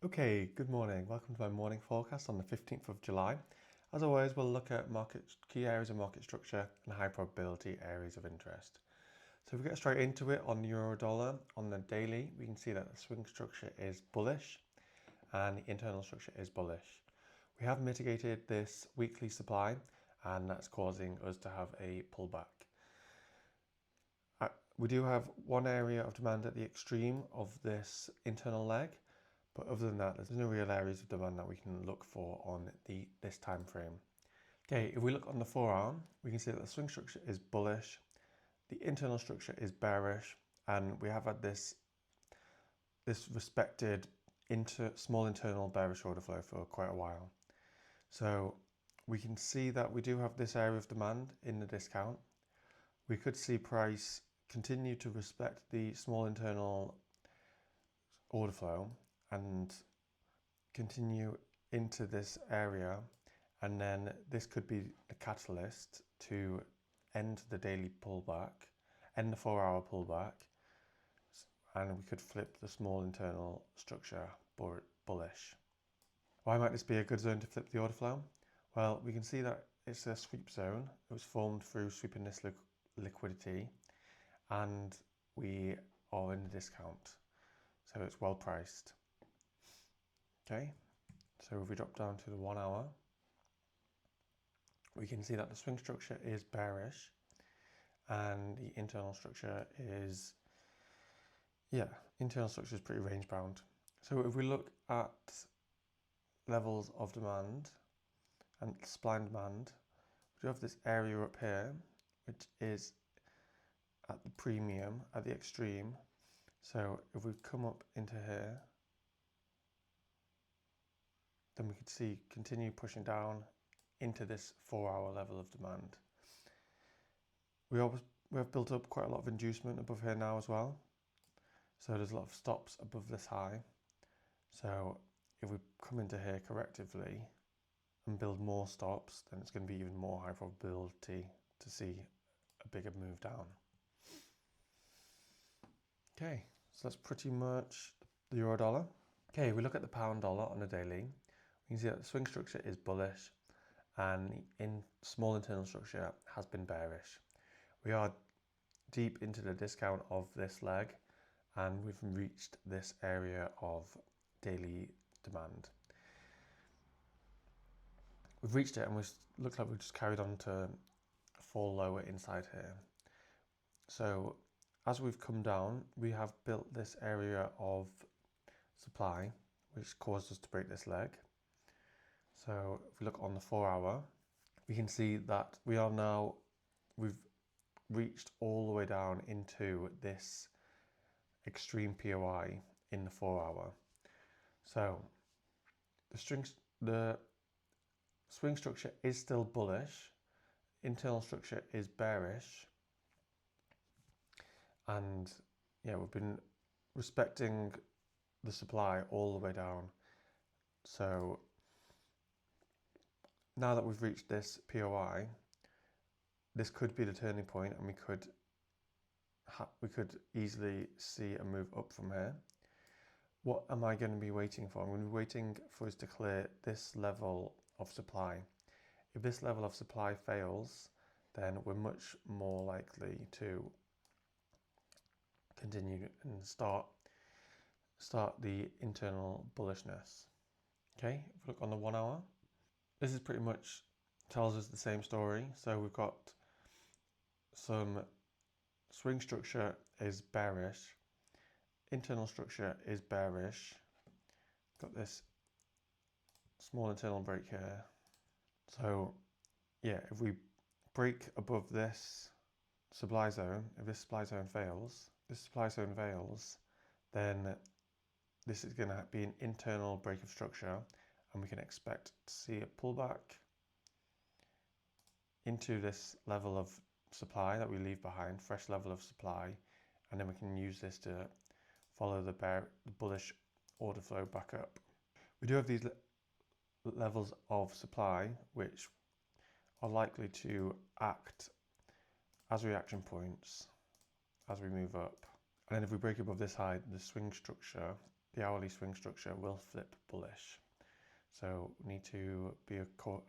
Okay, good morning. Welcome to my morning forecast on the 15th of July. As always, we'll look at key areas of market structure and high probability areas of interest. So if we get straight into it on euro dollar, on the daily, we can see that the swing structure is bullish and the internal structure is bullish. We have mitigated this weekly supply and that's causing us to have a pullback. We do have one area of demand at the extreme of this internal leg, but other than that, there's no real areas of demand that we can look for on this time frame. Okay, if we look on the 4-hour, we can see that the swing structure is bullish, the internal structure is bearish, and we have had this respected small internal bearish order flow for quite a while. So we can see that we do have this area of demand in the discount. We could see price continue to respect the small internal order flow and continue into this area, and then this could be the catalyst to end the daily pullback, end the 4-hour pullback, and we could flip the small internal structure bullish. Why might this be a good zone to flip the order flow? Well, we can see that it's a sweep zone. It was formed through sweeping this liquidity, and we are in the discount, so it's well priced. Okay, so if we drop down to the 1-hour, we can see that the swing structure is bearish and the internal structure is, pretty range bound. So if we look at levels of demand and supply and demand, we do have this area up here, which is at the premium, at the extreme. So if we come up into here, then we could see continue pushing down into this 4-hour level of demand. We have built up quite a lot of inducement above here now as well. So there's a lot of stops above this high. So if we come into here correctively and build more stops, then it's going to be even more high probability to see a bigger move down. Okay, so that's pretty much the euro dollar. Okay, we look at the pound dollar on a daily. We can see that the swing structure is bullish and the small internal structure has been bearish. We are deep into the discount of this leg and we've reached this area of daily demand. We've reached it and we looks like we've just carried on to fall lower inside here. So as we've come down, we have built this area of supply, which caused us to break this leg. So if we look on the 4-hour, we can see that we've reached all the way down into this extreme POI in the 4-hour. So the swing structure is still bullish, internal structure is bearish, and we've been respecting the supply all the way down. So now that we've reached this POI, this could be the turning point and we could easily see a move up from here. What am I going to be waiting for? I'm going to be waiting for us to clear this level of supply. If this level of supply fails, then we're much more likely to continue and start the internal bullishness. Okay, if we look on the 1-hour, this is pretty much tells us the same story. So we've got some swing structure is bearish, internal structure is bearish, got this small internal break here. So if we break above this supply zone, if this supply zone fails, then this is going to be an internal break of structure and we can expect to see a pullback into this level of supply that we leave behind, fresh level of supply, and then we can use this to follow the bullish order flow back up. We do have these levels of supply which are likely to act as reaction points as we move up. And then if we break above this high, the swing structure the hourly swing structure will flip bullish. So we need to be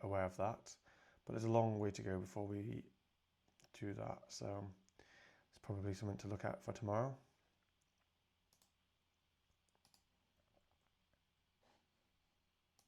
aware of that. But there's a long way to go before we do that. So it's probably something to look at for tomorrow.